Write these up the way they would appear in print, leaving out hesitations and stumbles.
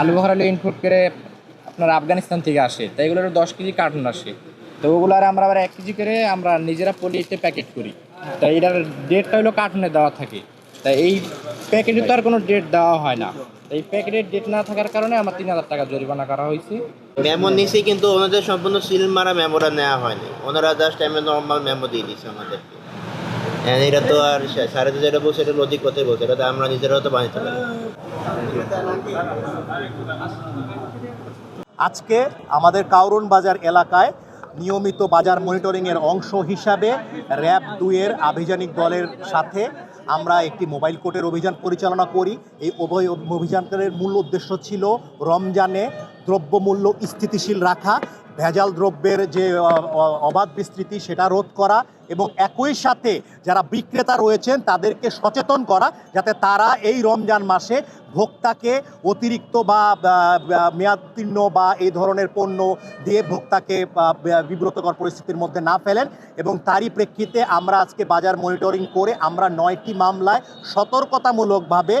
আলু বখরা ইনপুট করে আপনার আফগানিস্তান থেকে আসে, তাই এগুলোর 10 কেজি কার্টুন আসে। তো ওগুলো আর আমরা আবার 1 কেজি করে আমরা নিজেরা পলিতে প্যাকেট করি। তাই এটার ডেটটা হলো কার্টুনে দেওয়া থাকে। তাই এই প্যাকেটে তো আর কোনো ডেট দেওয়া হয় না। এই প্যাকেটের ডেট না থাকার কারণে আমার 3,000 টাকা জরিমানা করা হয়েছে। মেমো নিছি, কিন্তু ওনাদের সম্পূর্ণ সিল মারা মেমোটা নেওয়া হয়নি। ওনারা জাস্ট এমনি নর্মাল মেমো দিয়ে দিচ্ছে আমাদেরকে। এটা তো আর স্যারে যেটা বলছে এটা লজিক কথাই বলছে, এটা তো আমরা নিজেরাও তো বানাইতে পারি। আজকে আমাদের কাউরন বাজার এলাকায় নিয়মিত বাজার মনিটরিংয়ের অংশ হিসাবে র্যাব 2-এর আভিযানিক দলের সাথে আমরা একটি মোবাইল কোর্টের অভিযান পরিচালনা করি। এই অভিযানের মূল উদ্দেশ্য ছিল রমজানে দ্রব্যমূল্য স্থিতিশীল রাখা, ভেজাল দ্রব্যের যে অবাধ বিস্তৃতি সেটা রোধ করা এবং একই সাথে যারা বিক্রেতা রয়েছেন তাদেরকে সচেতন করা যাতে তারা এই রমজান মাসে ভোক্তাকে অতিরিক্ত বা মেয়াদোত্তীর্ণ বা এই ধরনের পণ্য দিয়ে ভোক্তাকে বিব্রতকর পরিস্থিতির মধ্যে না ফেলেন। এবং তারই প্রেক্ষিতে আমরা আজকে বাজার মনিটরিং করে আমরা 9টি মামলায় সতর্কতামূলকভাবে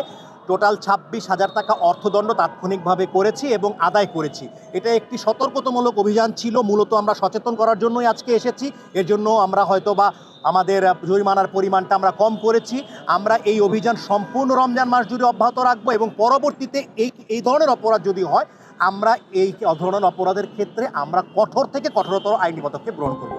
টোটাল 26,000 টাকা অর্থদণ্ড তাৎক্ষণিকভাবে করেছি এবং আদায় করেছি। এটা একটি সতর্কতামূলক অভিযান ছিল, মূলত আমরা সচেতন করার জন্যই আজকে এসেছি। এর জন্য আমরা হয়তোবা আমাদের জরিমানার পরিমাণটা আমরা কম করেছি। আমরা এই অভিযান সম্পূর্ণ রমজান মাস জুড়ে অব্যাহত রাখবো এবং পরবর্তীতে এই ধরনের অপরাধ যদি হয় আমরা এই ধরনের অপরাধের ক্ষেত্রে আমরা কঠোর থেকে কঠোরতর আইনি পদক্ষেপ গ্রহণ করব।